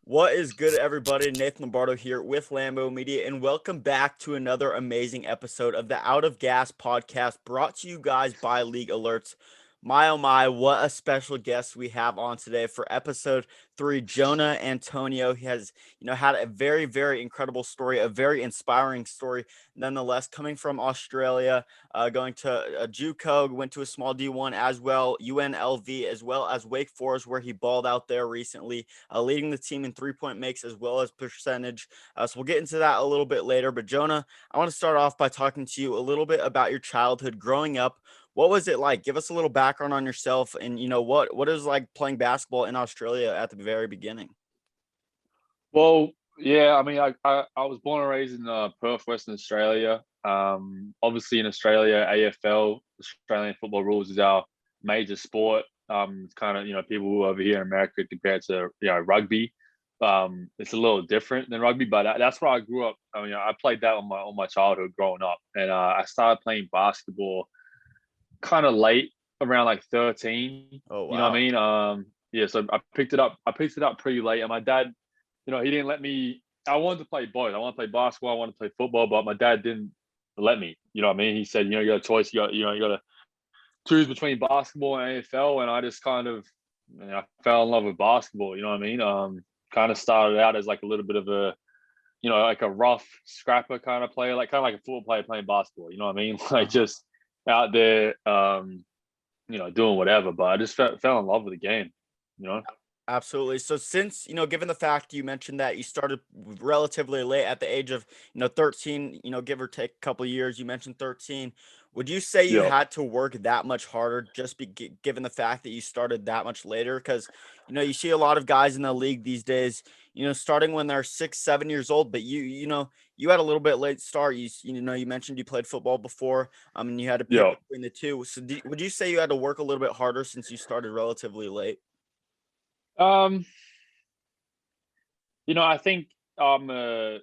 What is good, everybody? Nathan Lombardo here with Lambo Media, and welcome back to another amazing episode of the Out of Gas podcast brought to you guys by League Alerts. My oh my, what a special guest we have on today for episode 3, Jonah Antonio. He has, had a very, very incredible story, a very inspiring story, nonetheless, coming from Australia, going to a JUCO, went to a small D1 as well, UNLV, as well as Wake Forest, where he balled out there recently, leading the team in three-point makes as well as percentage. So we'll get into that a little bit later. But Jonah, I want to start off by talking to you a little bit about your childhood growing up. What was it like? Give us a little background on yourself, and what is like playing basketball in Australia at the very beginning. Well, yeah, I mean, I was born and raised in Perth, Western Australia. Obviously, in Australia, AFL, Australian Football Rules, is our major sport. It's kind of people who are over here in America compared to rugby. It's a little different than rugby, but that's where I grew up. I mean, I played that on my childhood growing up, and I started playing basketball kind of late, around like 13. Oh You know what I wow. mean? Yeah, so I picked it up. I picked it up pretty late, and my dad, he didn't let me. I wanted to play both. I want to play basketball. I want to play football, but my dad didn't let me. You know what I mean? He said, you got a choice. You got to choose between basketball and AFL, and I just kind of, I fell in love with basketball. You know what I mean? Kind of started out as like a little bit of a, like a rough scrapper kind of player, like kind of like a football player playing basketball. You know what I mean? Like Uh-huh. just out there, doing whatever. But I just fell in love with the game. You know? Absolutely. So since, given the fact you mentioned that you started relatively late at the age of, 13, give or take a couple of years, you mentioned 13. Would you say you Yeah. had to work that much harder just given the fact that you started that much later? Because, you see a lot of guys in the league these days, starting when they're 6, 7 years old, but you had a little bit late start. You mentioned you played football before, and you had to pick Yeah. between the two. So would you say you had to work a little bit harder since you started relatively late? Um, I think I'm a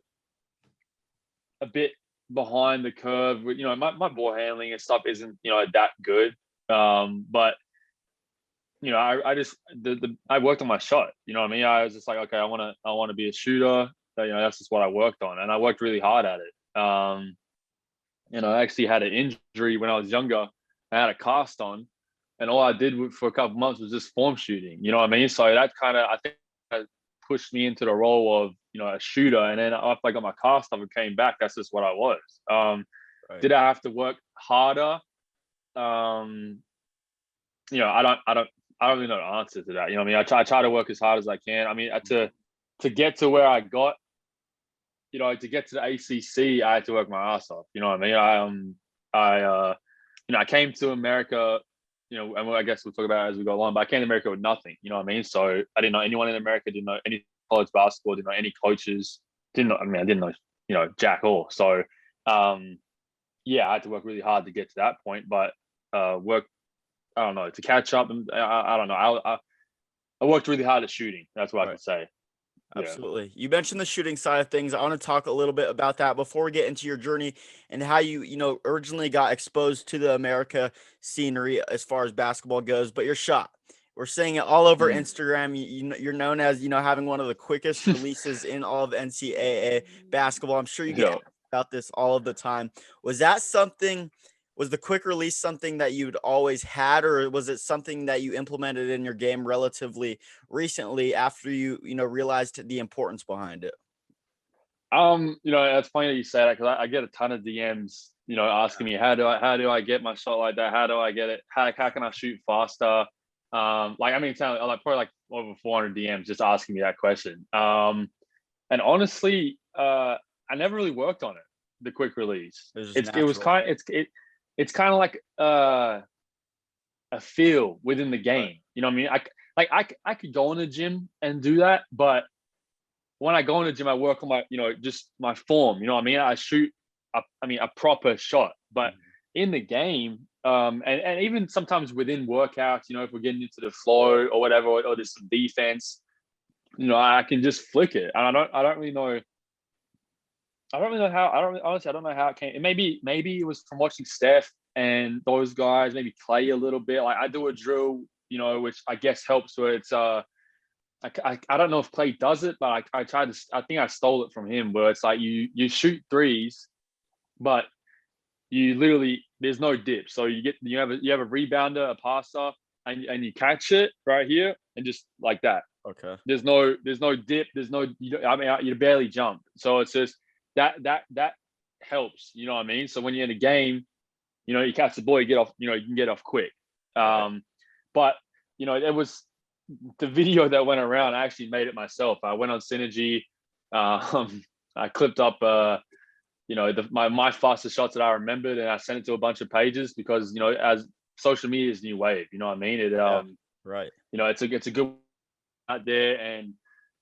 bit behind the curve. My ball handling and stuff isn't that good. But I just I worked on my shot. You know what I mean? I was just like, okay, I want to be a shooter. So, that's just what I worked on, and I worked really hard at it. I actually had an injury when I was younger. I had a cast on, and all I did for a couple months was just form shooting. You know what I mean? So that kind of, I think, that pushed me into the role of a shooter. And then after I got my cast off and came back, that's just what I was. Right. Did I have to work harder? Um, I don't really know the answer to that. You know what I mean? I try to work as hard as I can. I mean, to get to where I got, to get to the ACC, I had to work my ass off. You know what I mean? I came to America, and I guess we'll talk about it as we go along. But I came to America with nothing. You know what I mean? So I didn't know anyone in America. Didn't know any college basketball. Didn't know any coaches. Didn't know. I mean, I didn't know jack all. So yeah, I had to work really hard to get to that point. But work, I don't know, to catch up. And I don't know. I worked really hard at shooting. That's what I Right. can say. Yeah. Absolutely. You mentioned the shooting side of things. I want to talk a little bit about that before we get into your journey and how you originally got exposed to the America scenery as far as basketball goes, but your shot. We're seeing it all over Mm. Instagram. You're known as, having one of the quickest releases in all of NCAA basketball. I'm sure you get Yeah. asked about this all of the time. Was that something Was the quick release something that you'd always had, or was it something that you implemented in your game relatively recently after you realized the importance behind it? It's funny that you say that because I get a ton of DMs, asking me how do I get my shot like that? How do I get it? How can I shoot faster? Like I mean, like probably like over 400 DMs just asking me that question. And honestly, I never really worked on it. The quick release. It was just It was natural. it's kind of like a feel within the Right. game. You know what I mean? I could go in the gym and do that, but when I go in the gym, I work on my, just my form. You know what I mean? I shoot, a proper shot. But Mhm. in the game, and even sometimes within workouts, if we're getting into the flow or whatever, or there's some defense, I can just flick it. And I don't really know. I don't really know how. Honestly, I don't know how it came. Maybe it was from watching Steph and those guys. Maybe Clay a little bit. Like I do a drill, which I guess helps where it's I don't know if Clay does it, but I tried to. I think I stole it from him, where it's like you shoot threes, but you literally there's no dip. So you have a rebounder, a passer, and you catch it right here, and just like that. Okay. There's no dip. There's no you barely jump. So it's just that helps. You know what I mean? So when you're in a game, you catch the ball, you get off. You can get off quick. Right. But it was the video that went around. I actually made it myself. I went on Synergy. I clipped up my fastest shots that I remembered, and I sent it to a bunch of pages because as social media is new wave. You know what I mean? Right. It's a good out there and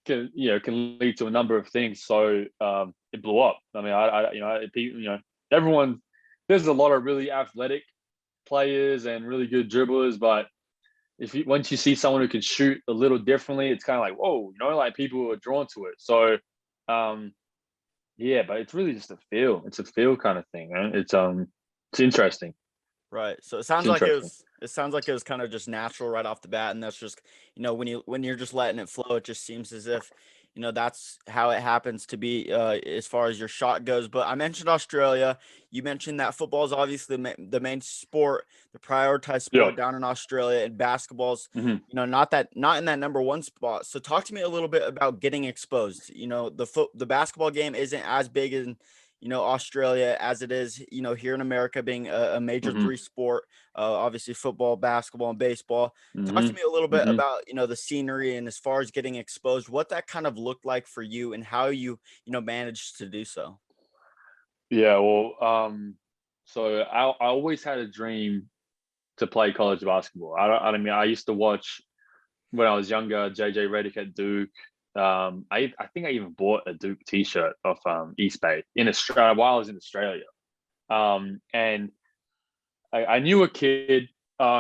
can lead to a number of things. So it blew up. I mean, everyone. There's a lot of really athletic players and really good dribblers, but once you see someone who can shoot a little differently, it's kind of like whoa, like people are drawn to it. So yeah, but it's really just a feel. It's a feel kind of thing, man. It's interesting. Right. So it It's sounds like interesting. it sounds like it was kind of just natural right off the bat, and that's just when you're just letting it flow, it just seems as if that's how it happens to be as far as your shot goes. But I mentioned Australia. You mentioned that football is obviously the main sport, the prioritized Yeah. sport down in Australia, and basketball's Hmm. not in that number one spot. So talk to me a little bit about getting exposed. The basketball game isn't as big in Australia as it is, here in America being a major Hmm. three sport, obviously football, basketball, and baseball. Talk to Hmm. me a little bit Hmm. about, the scenery and as far as getting exposed, what that kind of looked like for you and how you managed to do so. Yeah. Well, so I always had a dream to play college basketball. I mean, I used to watch when I was younger, JJ Redick at Duke. I think I even bought a Duke T-shirt of East Bay in Australia while I was in Australia. And I knew a kid.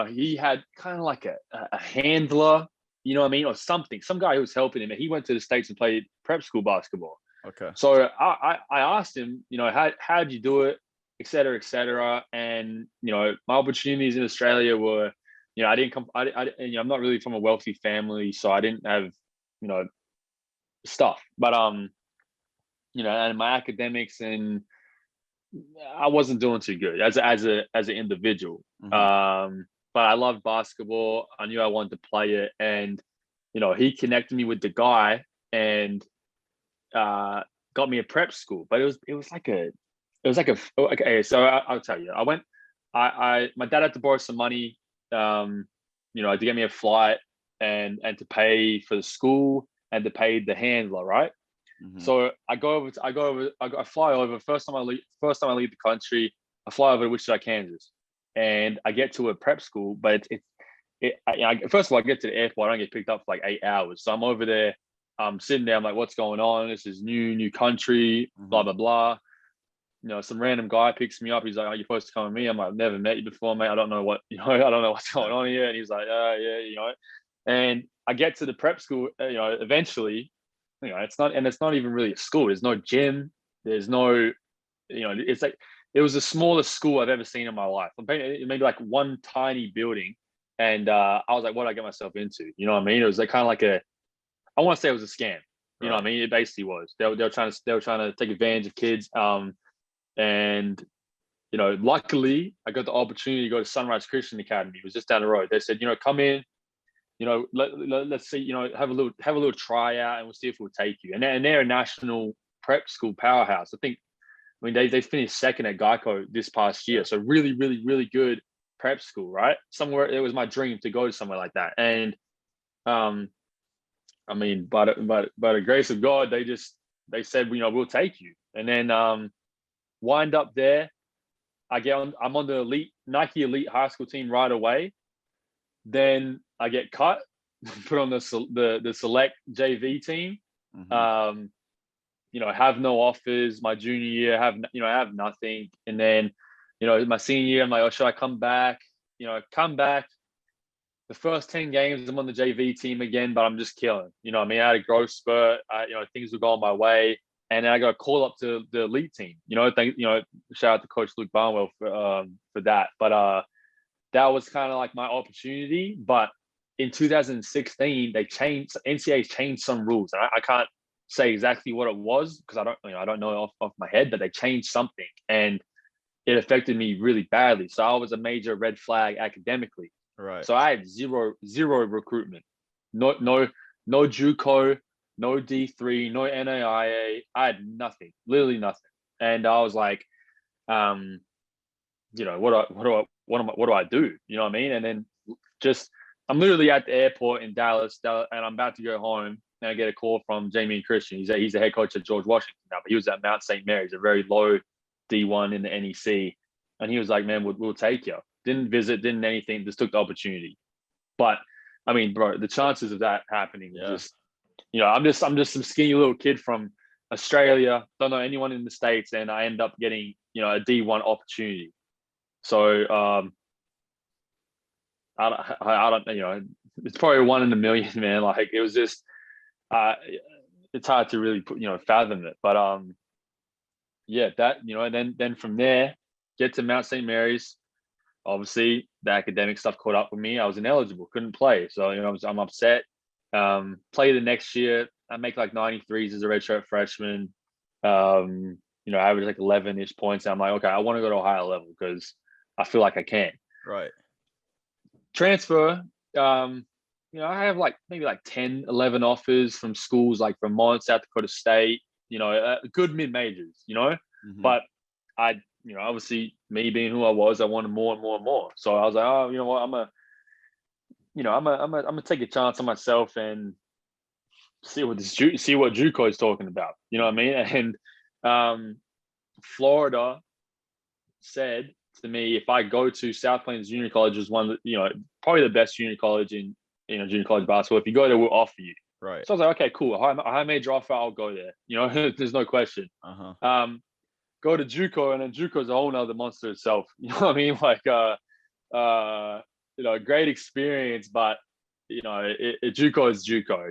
He had kind of like a handler, you know what I mean, or something. Some guy who was helping him, and he went to the States and played prep school basketball. Okay. So I asked him, how'd you do it, et cetera, et cetera. And my opportunities in Australia were, I didn't come, I'm not really from a wealthy family, so I didn't have, you know, stuff. But and my academics, and I wasn't doing too good as an individual. Hmm. But I loved basketball. I knew I wanted to play it, and he connected me with the guy, and uh, got me a prep school. But it was like a okay. So I'll tell you. I went. My dad had to borrow some money, to get me a flight and to pay for the school and to pay the handler, right? Hmm. So I fly over. First time I leave the country, I fly over to Wichita, Kansas, and I get to a prep school. But first of all, I get to the airport. I don't get picked up for like 8 hours. So I'm over there. I'm sitting there. I'm like, what's going on? This is new country. Blah Hmm. blah blah. Some random guy picks me up. He's like, "Are you supposed to come with me?" I'm like, "I've never met you before, mate. I don't know what I don't know what's going Yeah. on here." And he's like, "Yeah, And I get to the prep school. Eventually, it's not even really a school. There's no gym. There's no, it's like it was the smallest school I've ever seen in my life. Maybe like one tiny building, and I was like, "What did I get myself into?" You know what I mean? It was like kind of like I want to say it was a scam. You know what Right. I mean? It basically was. They were trying to take advantage of kids. And luckily I got the opportunity to go to Sunrise Christian Academy. It was just down the road. They said, come in, let's see, have a little tryout, and we'll see if we'll take you. And they're a national prep school powerhouse. I mean, they finished second at Geico this past year. Yeah. So really, really, really good prep school, right? Somewhere it was my dream to go to somewhere like that. And um, I mean, by the grace of God, they said, we'll take you. And then wind up there. I'm on the Nike Elite high school team right away. Then I get cut, put on the select JV team. Hmm. Um, have no offers. My junior year, I have nothing. And then, my senior year, I'm like, oh, should I come back? Come back. The first 10 games, I'm on the JV team again, but I'm just killing. I mean, I had a growth spurt. Things were going my way. And then I got a call up to the elite team. Shout out to Coach Luke Barnwell for that. But that was kind of like my opportunity. But in 2016 NCAA changed some rules, and I can't say exactly what it was because I don't know off my head, but they changed something and it affected me really badly. So I was a major red flag academically. Right. So I had zero recruitment, no JUCO, no D3, no NAIA. I had nothing, literally nothing. And I was like, you know, what do I do? You know what I mean? And then I'm literally at the airport in Dallas, and I'm about to go home, and I get a call from Jamie and Christian. He's the head coach at George Washington now, but he was at Mount St. Mary's, a very low D1 in the NEC, and he was like, "Man, we'll take you." Didn't visit, didn't anything, just took the opportunity. But I mean, bro, the chances of that happening, just I'm just some skinny little kid from Australia, don't know anyone in the States, and I end up getting a D1 opportunity. So I don't, it's probably one in a million, man. Like it was just, it's hard to really fathom it. But yeah, that and then from there, get to Mount St. Mary's. Obviously, the academic stuff caught up with me. I was ineligible, couldn't play. So I'm upset. Play the next year. I make like 93s as a redshirt freshman. Average like 11-ish points. I'm like, okay, I want to go to a higher level because I feel like I can. Right. Transfer. I have like maybe like 10, 11 offers from schools like Vermont, South Dakota State. Good mid majors. Mm-hmm. But I, obviously me being who I was, I wanted more and more and more. So I was like, oh, you know what, I'm gonna take a chance on myself and see what JUCO is talking about. You know what I mean? And Florida said to me, if I go to South Plains Junior College, is one that probably the best junior college in junior college basketball. If you go there, we'll offer you. Right. So I was like, okay, cool. A high major offer, I'll go there. There's no question. Uh-huh. Go to JUCO, and then JUCO is a whole nother monster itself. You know what I mean? Like, great experience, but JUCO is JUCO.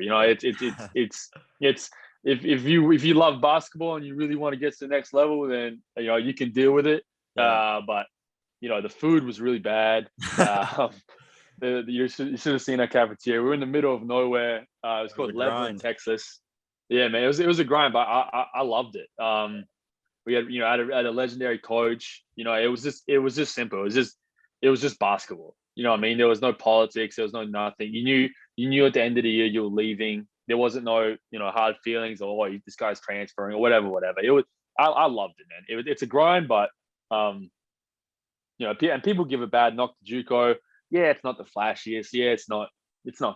It's if you love basketball and you really want to get to the next level, then you can deal with it. Yeah. But the food was really bad. You should have seen our cafeteria. We were in the middle of nowhere. It was called Levelland, Texas. Yeah, man, it was a grind, but I loved it. We had had a legendary coach. It was just simple. It was just basketball. You know what I mean? There was no politics. There was no nothing. You knew at the end of the year you were leaving. There wasn't no hard feelings or this guy's transferring or whatever. It was I loved it, man. It's a grind, but and people give a bad knock to JUCO. Yeah, it's not the flashiest. Yeah, it's not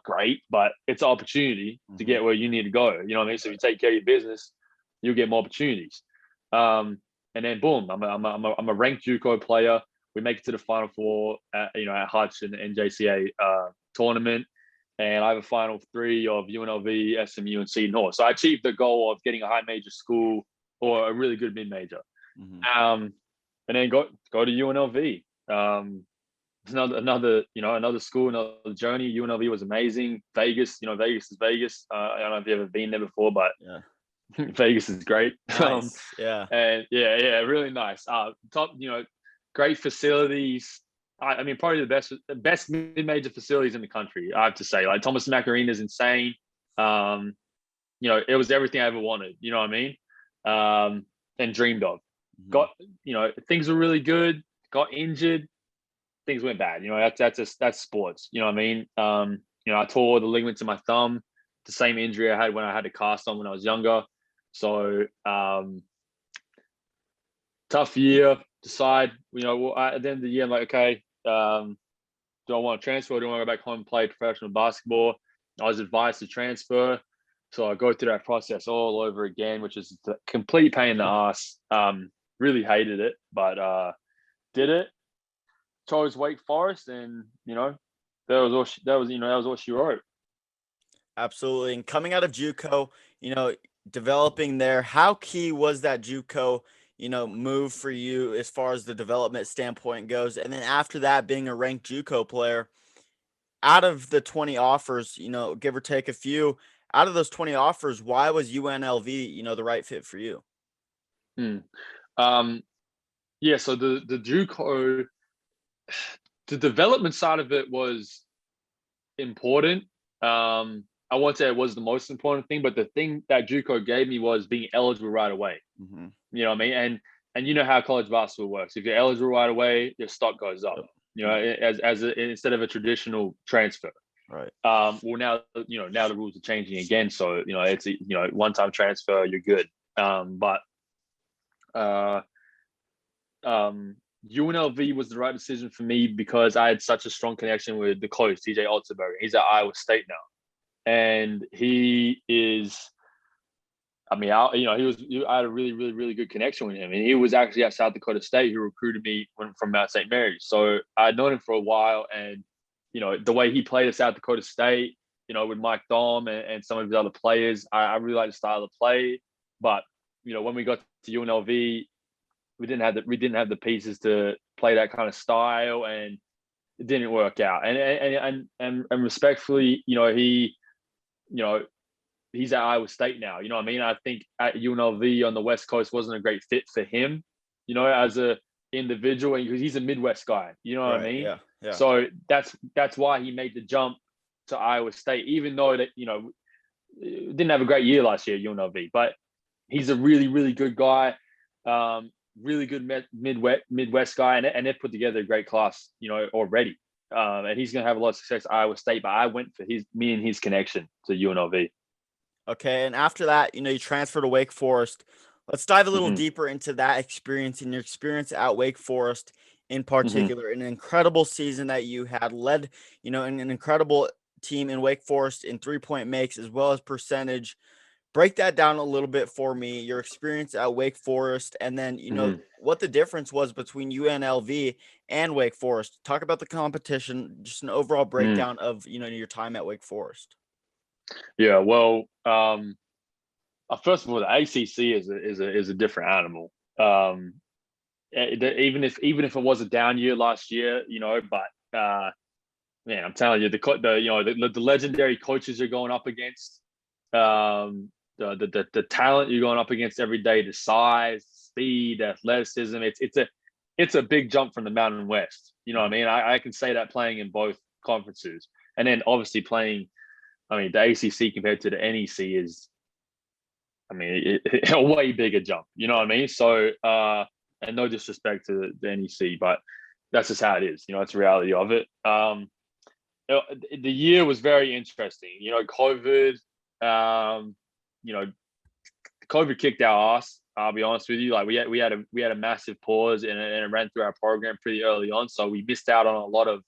great, but it's an opportunity to get where you need to go. You know what I mean? So if you take care of your business, you'll get more opportunities. And then boom, I'm a ranked JUCO player. We make it to the Final Four at Hutch and the NJCA tournament, and I have a Final 3 of UNLV, SMU, and Seton Hall. So I achieved the goal of getting a high major school or a really good mid major. And then go to UNLV. Another school, another journey. UNLV was amazing. Vegas, Vegas is Vegas. I don't know if you've ever been there before, but yeah. Vegas is great. Nice. Yeah. And yeah, really nice. Top, great facilities. I mean, probably the best mid-major facilities in the country, I have to say. Like Thomas Mack Arena is insane. It was everything I ever wanted. You know what I mean? And dreamed of. Got, things were really good. Got injured. Things went bad. That's sports. You know what I mean? I tore the ligaments in my thumb, the same injury I had when I had a cast on when I was younger. So tough year. Decide, at the end of the year, I'm like, okay, do I want to transfer or do I want to go back home and play professional basketball? I was advised to transfer. So I go through that process all over again, which is a complete pain in the ass. Really hated it, but did it. Chose Wake Forest, and that was all she wrote. Absolutely. And coming out of JUCO, developing there, how key was that JUCO move for you as far as the development standpoint goes? And then after that, being a ranked JUCO player, out of the 20 offers, give or take a few, out of those 20 offers, why was UNLV, the right fit for you? Yeah, so the JUCO, the development side of it was important. I won't say it was the most important thing, but the thing that JUCO gave me was being eligible right away. Mm-hmm. You know what I mean? And you know how college basketball works. If you're eligible right away, your stock goes up. Yep. You know, instead of a traditional transfer. Right. Well, now the rules are changing again, so it's a one-time transfer, you're good. But UNLV was the right decision for me because I had such a strong connection with the coach, TJ Otterberg. He's at Iowa State now, and he is. I mean, I had a really, really, really good connection with him, and he was actually at South Dakota State who recruited me from Mount St. Mary's. So I'd known him for a while, and the way he played at South Dakota State, with Mike Daum and some of his other players, I really like the style of play. But when we got to UNLV, we didn't have the pieces to play that kind of style, and it didn't work out. And respectfully, he's at Iowa State now. You know what I mean? I think at UNLV on the West Coast wasn't a great fit for him, as a individual, because he's a Midwest guy. You know what I mean? Yeah. Yeah. So that's why he made the jump to Iowa State, even though that didn't have a great year last year at UNLV, but he's a really, really good guy. Really good Midwest guy, and they've put together a great class, already. And he's going to have a lot of success at Iowa State, but I went for me and his connection to UNLV. Okay. And after that, you transferred to Wake Forest. Let's dive a little Mm-hmm. deeper into that experience and your experience at Wake Forest in Mm-hmm. particular. An incredible season that you had led, an incredible team in Wake Forest in 3-point makes as well as percentage. Break that down a little bit for me, your experience at Wake Forest, and then, Mm-hmm. what the difference was between UNLV and Wake Forest. Talk about the competition, just an overall breakdown of, your time at Wake Forest. Yeah, well, first of all, the ACC is a different animal. Even if it was a down year last year, but man, I'm telling you, the legendary coaches you're going up against, the talent you're going up against every day, the size, speed, athleticism, it's a big jump from the Mountain West. You know what I mean? I can say that playing in both conferences, and then obviously playing. I mean, the ACC compared to the NEC is, a way bigger jump. You know what I mean? So, and no disrespect to the NEC, but that's just how it is. It's the reality of it. The year was very interesting. COVID. COVID kicked our ass. I'll be honest with you. Like we had a massive pause, and it ran through our program pretty early on. So we missed out on a lot of,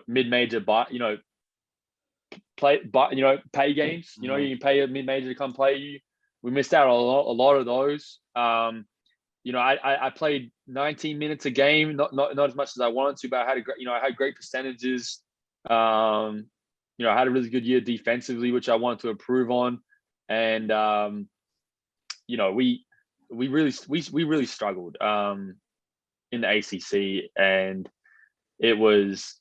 mid-major, pay games. You can pay a mid-major to come play you. We missed out on a lot of those. I played 19 minutes a game, not as much as I wanted to, but I had great percentages. I had a really good year defensively, which I wanted to improve on, and we really struggled in the ACC, and it was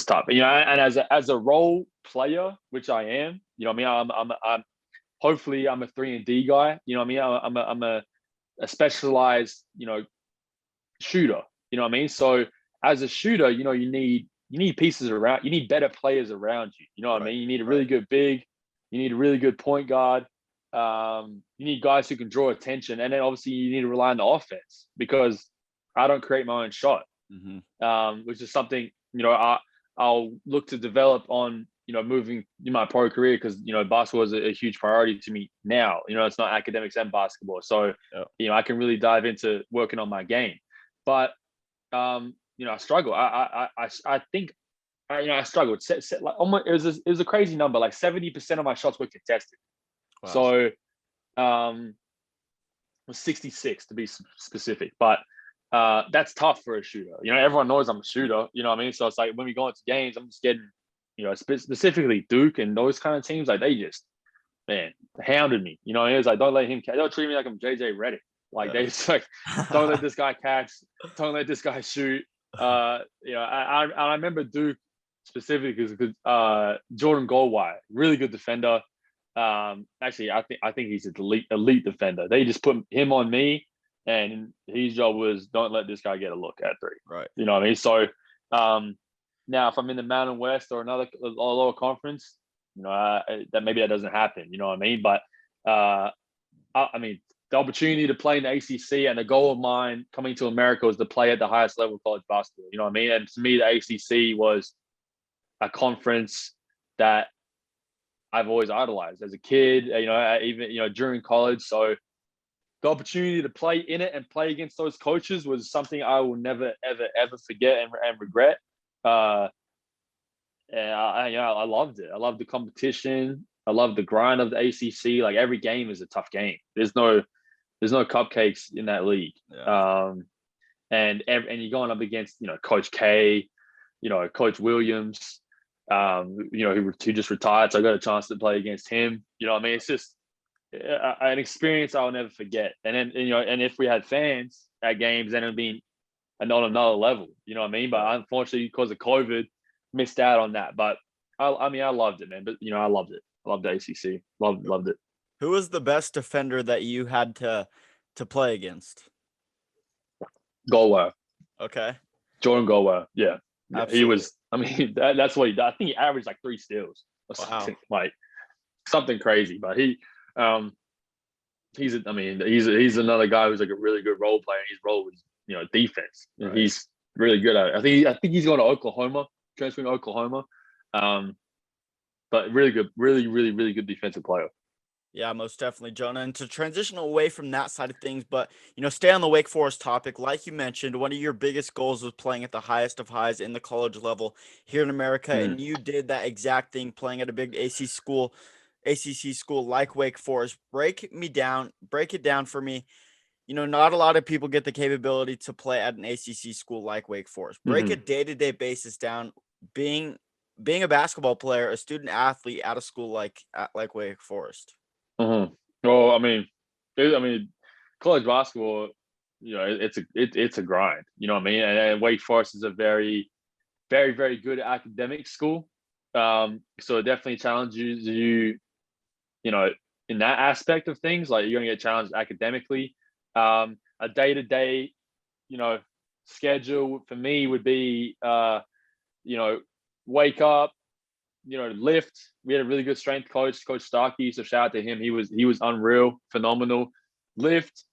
tough. And as a role player, which I am, I'm hopefully I'm a 3-and-D guy. I'm a specialized, shooter. You know what I mean? So as a shooter, you need pieces around. You need better players around you. You know what I mean? You need a really good big. You need a really good point guard. You need guys who can draw attention, and then obviously you need to rely on the offense because I don't create my own shot, which is something I'll look to develop on. Moving in my pro career, because basketball is a huge priority to me now. It's not academics and basketball, so I can really dive into working on my game. But I struggle. I think I struggled. Like almost, it was a crazy number. Like 70% of my shots were contested. Wow. So it was 66 to be specific. But that's tough for a shooter. Everyone knows I'm a shooter. You know what I mean? So it's like when we go into games, I'm just getting, specifically Duke and those kind of teams, like they just, man, hounded me. It was like, don't let him catch. Don't treat me like I'm JJ Redick. Like they just like, don't let this guy catch. Don't let this guy shoot. I remember Duke specifically because Jordan Gower, really good defender. Actually, I think he's an elite defender. They just put him on me, and his job was don't let this guy get a look at three. Right. You know what I mean? So, Now, if I'm in the Mountain West or another or lower conference, that maybe that doesn't happen. You know what I mean? But I mean, the opportunity to play in the ACC and the goal of mine coming to America was to play at the highest level of college basketball. You know what I mean? And to me, the ACC was a conference that I've always idolized as a kid. Even during college. So the opportunity to play in it and play against those coaches was something I will never, ever, ever forget and regret. And I loved it. I loved the competition. I loved the grind of the ACC. Like every game is a tough game. There's no cupcakes in that league. Yeah. And you're going up against Coach K, Coach Williams, who just retired. So I got a chance to play against him. You know what I mean? It's just an experience I'll never forget. And then and if we had fans at games, then it'd be on another level. You know what I mean? But unfortunately, because of COVID, missed out on that. But I loved it, man. But I loved it. I loved the ACC. Loved it. Who was the best defender that you had to play against? Gower. Okay. Jordan Gower. Yeah. Absolutely. He was. I mean, that's what he did. I think he averaged like 3 steals or something, like something crazy. But he's another guy who's like a really good role player. His role was defense. Right. He's really good at it. I think he's going to Oklahoma, transferring to Oklahoma. But really good, really good defensive player. Yeah, most definitely, Jonah. And to transition away from that side of things, but stay on the Wake Forest topic. Like you mentioned, one of your biggest goals was playing at the highest of highs in the college level here in America, and you did that exact thing playing at a big ACC school like Wake Forest. Break it down for me. Not a lot of people get the capability to play at an ACC school like Wake Forest. Break a day-to-day basis down, being a basketball player, a student athlete at a school like Wake Forest. Well, I mean, college basketball, it's a grind. You know what I mean? And Wake Forest is a very, very, very good academic school. So it definitely challenges you, in that aspect of things. Like you're gonna get challenged academically. A day-to-day, schedule for me would be, wake up, lift. We had a really good strength coach, Coach Starkey. So shout out to him. He was unreal, phenomenal. Lift,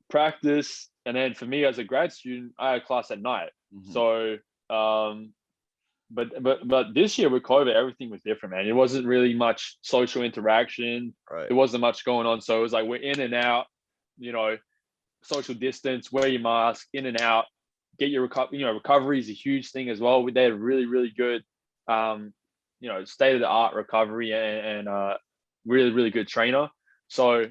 practice, and then for me as a grad student, I had class at night. So, but this year with COVID, everything was different, man. It wasn't really much social interaction. Right. There wasn't much going on. So it was like we're in and out. Social distance, wear your mask, in and out. Get your recovery is a huge thing as well. They had really, really good. State of the art recovery and really, really good trainer. So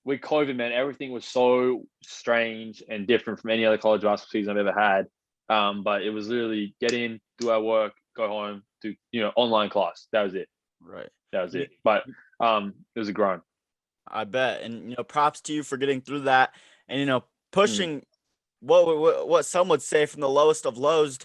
with COVID, man, everything was so strange and different from any other college basketball season I've ever had. But it was literally get in, do our work, go home, do online class. That was it. Right. That was it. But it was a grind. I bet. And props to you for getting through that and pushing what some would say from the lowest of lows.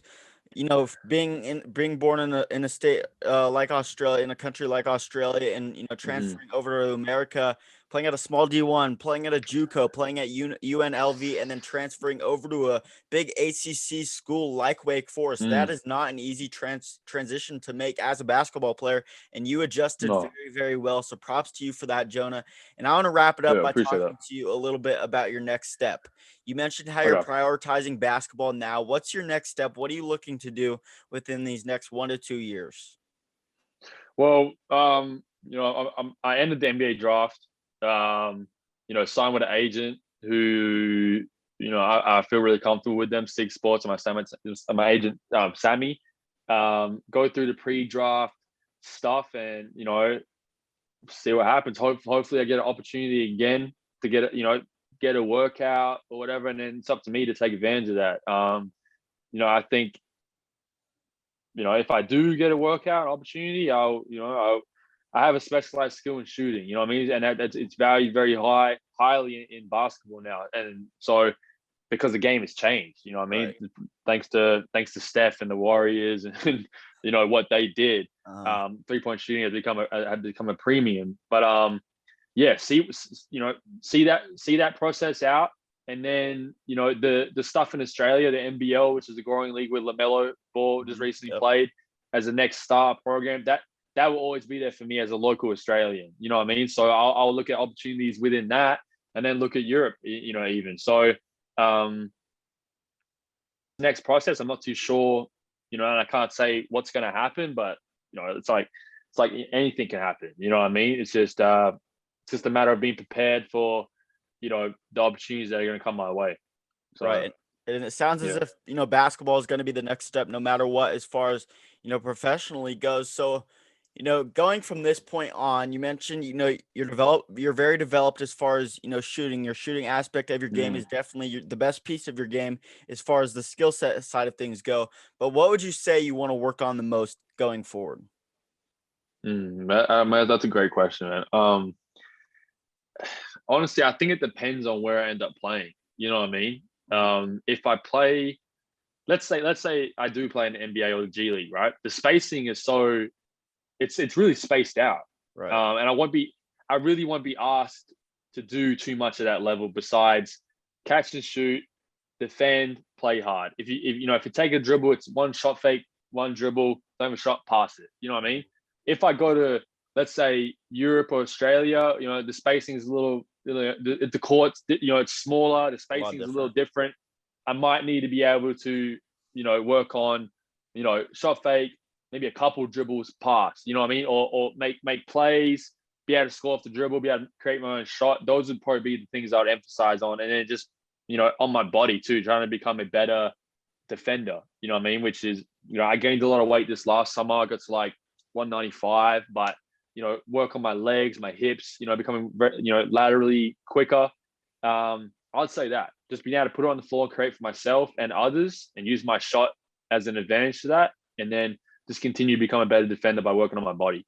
Being born in a state like Australia, in a country like Australia, and transferring over to America, playing at a small D1, playing at a JUCO, playing at UNLV, and then transferring over to a big ACC school like Wake Forest. That is not an easy transition to make as a basketball player, and you adjusted very, very well. So props to you for that, Jonah. And I want to wrap it up by talking to you a little bit about your next step. You mentioned how you're prioritizing basketball now. What's your next step? What are you looking to do within these next 1 to 2 years? Well, I ended the NBA draft. Signed with an agent who, I feel really comfortable with them. Sig Sports, my agent, Sammy. Go through the pre-draft stuff and see what happens. Hopefully, I get an opportunity again to get a workout or whatever, and then it's up to me to take advantage of that. I think, if I do get a workout opportunity, I have a specialized skill in shooting, you know what I mean? And it's valued very highly in basketball now. And so because the game has changed, you know what I mean? Right. Thanks to Steph and the Warriors and what they did. 3-point shooting had become a premium. But see that process out. And then, the stuff in Australia, the NBL, which is a growing league with LaMelo Ball just recently Yep. played as a next star program, that will always be there for me as a local Australian. You know what I mean? So I'll look at opportunities within that, and then look at Europe, even. So next process, I'm not too sure, and I can't say what's going to happen, but it's like anything can happen. You know what I mean? It's just a matter of being prepared for the opportunities that are going to come my way. So, Right. And it sounds as yeah. if, basketball is going to be the next step no matter what, as far as, professionally goes. So, going from this point on, you mentioned, you're very developed as far as, shooting. Your shooting aspect of your game Mm, is definitely the best piece of your game as far as the skill set side of things go. But what would you say you want to work on the most going forward? that's a great question, man. Honestly, I think it depends on where I end up playing. You know what I mean? If I play, let's say I do play in the NBA or the G League, right? The spacing is it's really spaced out. Right. And I really won't be asked to do too much at that level besides catch and shoot, defend, play hard. If you take a dribble, it's one shot fake, one dribble, don't have a shot, pass it. You know what I mean? If I go to, let's say, Europe or Australia, the spacing is a little, the courts, it's smaller, the A lot spacing is a little different. different. I might need to be able to, work on, shot fake, maybe a couple dribbles pass, you know what I mean? Or make plays, be able to score off the dribble, be able to create my own shot. Those would probably be the things I would emphasize on. And then just, on my body too, trying to become a better defender, you know what I mean? Which is, I gained a lot of weight this last summer. I got to like 195, but, work on my legs, my hips, becoming, laterally quicker. I'd say that just being able to put it on the floor, create for myself and others, and use my shot as an advantage to that. And then just continue to become a better defender by working on my body.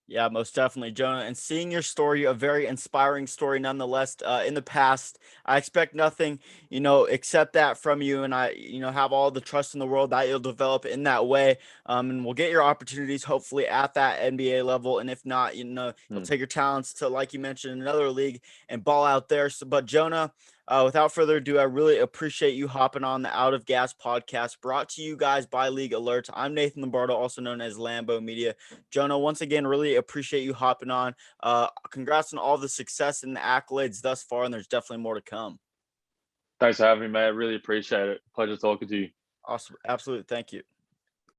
Yeah, most definitely, Jonah. And seeing your story, a very inspiring story nonetheless. In the past, I expect nothing, except that from you. And I, have all the trust in the world that you'll develop in that way. And we'll get your opportunities hopefully at that NBA level. And if not, you'll Hmm. take your talents to, like you mentioned, another league and ball out there. So, but Jonah, without further ado, I really appreciate you hopping on the Out of Gas podcast, brought to you guys by League Alerts. I'm Nathan Lombardo, also known as Lambo Media. Jonah, once again, really appreciate you hopping on. Congrats on all the success and the accolades thus far, and there's definitely more to come. Thanks for having me, mate. I really appreciate it. Pleasure talking to you. Awesome. Absolutely. Thank you.